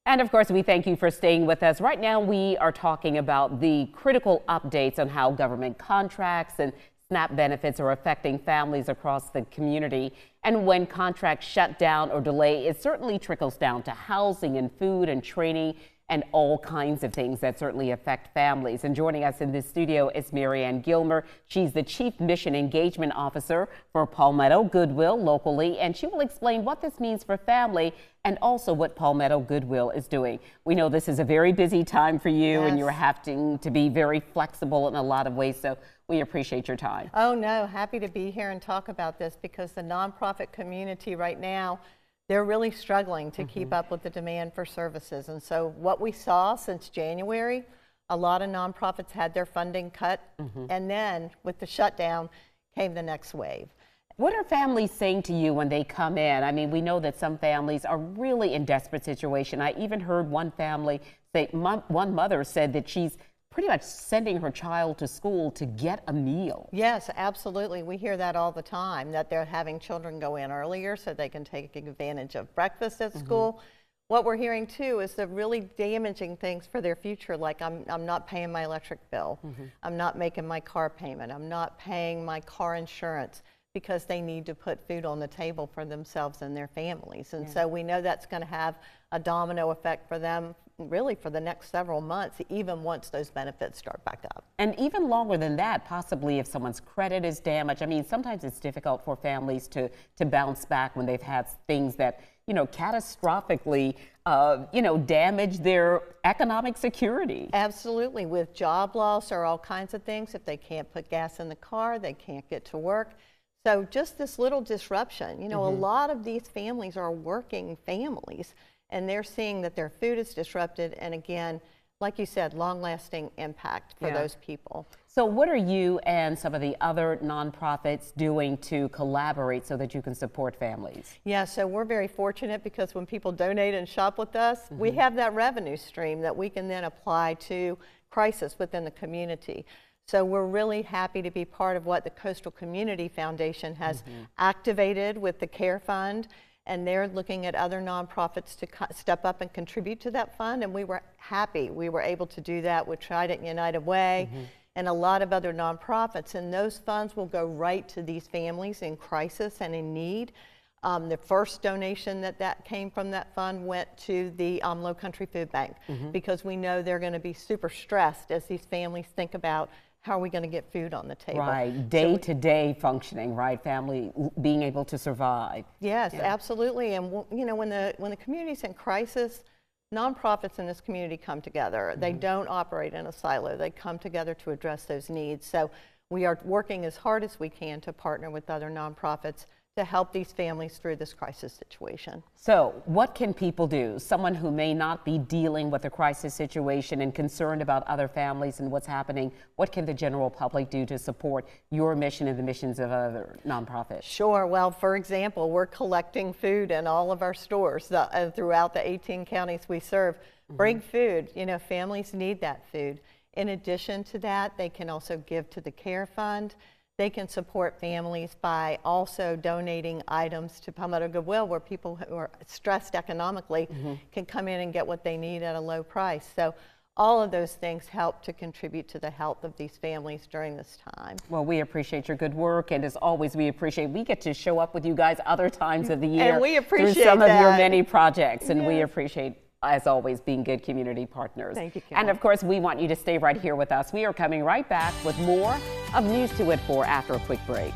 And of course, we thank you for staying with us. Right now, we are talking about the critical updates on how government contracts and SNAP benefits are affecting families across the community. And when contracts shut down or delay, it certainly trickles down to housing and food and training and all kinds of things that certainly affect families. And joining us in this studio is Marianne Gilmer. She's the Chief Mission Engagement Officer for Palmetto Goodwill locally, and she will explain what this means for family and also what Palmetto Goodwill is doing. We know this is a very busy time for you, Yes. and you're having to be very flexible in a lot of ways, so we appreciate your time. Oh no, happy to be here and talk about this because the nonprofit community right now, they're really struggling to keep up with the demand for services. And so what we saw since January, a lot of nonprofits had their funding cut. And then with the shutdown came the next wave. What are families saying to you when they come in? I mean, we know that some families are really in desperate situation. I even heard one family say, one mother said that she's pretty much sending her child to school to get a meal. Yes, absolutely. We hear that all the time, that they're having children go in earlier so they can take advantage of breakfast at school. What we're hearing too is the really damaging things for their future, like I'm not paying my electric bill, I'm not making my car payment, I'm not paying my car insurance, because they need to put food on the table for themselves and their families. And so we know that's going to have a domino effect for them really for the next several months, even once those benefits start back up. And even longer than that, possibly if someone's credit is damaged. I mean, sometimes it's difficult for families to bounce back when they've had things that, you know, catastrophically, damage their economic security. Absolutely. With job loss or all kinds of things, if they can't put gas in the car, they can't get to work. So just this little disruption, you know, a lot of these families are working families, and they're seeing that their food is disrupted. And again, like you said, long-lasting impact for those people. So what are you and some of the other nonprofits doing to collaborate so that you can support families? Yeah, so we're very fortunate because when people donate and shop with us, we have that revenue stream that we can then apply to crisis within the community. So we're really happy to be part of what the Coastal Community Foundation has activated with the CARE Fund, and they're looking at other nonprofits to step up and contribute to that fund, and we were happy we were able to do that with Trident United Way and a lot of other nonprofits, and those funds will go right to these families in crisis and in need. The first donation that came from that fund went to the Lowcountry Food Bank because we know they're going to be super stressed as these families think about how are we going to get food on the table. Right, day-to-day functioning, right? Family being able to survive. Yes, absolutely. And you know, when the community's in crisis, nonprofits in this community come together. They don't operate in a silo. They come together to address those needs. So we are working as hard as we can to partner with other nonprofits to help these families through this crisis situation. So what can people do? Someone who may not be dealing with a crisis situation and concerned about other families and what's happening, what can the general public do to support your mission and the missions of other nonprofits? Sure. Well, for example, we're collecting food in all of our stores throughout the 18 counties we serve. Bring food. You know, families need that food. In addition to that, they can also give to the CARE Fund. They can support families by also donating items to Palmetto Goodwill, where people who are stressed economically can come in and get what they need at a low price. So all of those things help to contribute to the health of these families during this time. Well, we appreciate your good work, and as always, we get to show up with you guys other times of the year and we appreciate through some that. of your many projects, and we appreciate, as always, being good community partners. Thank you, Kim. And of course, we want you to stay right here with us. We are coming right back with more of News to It For after a quick break.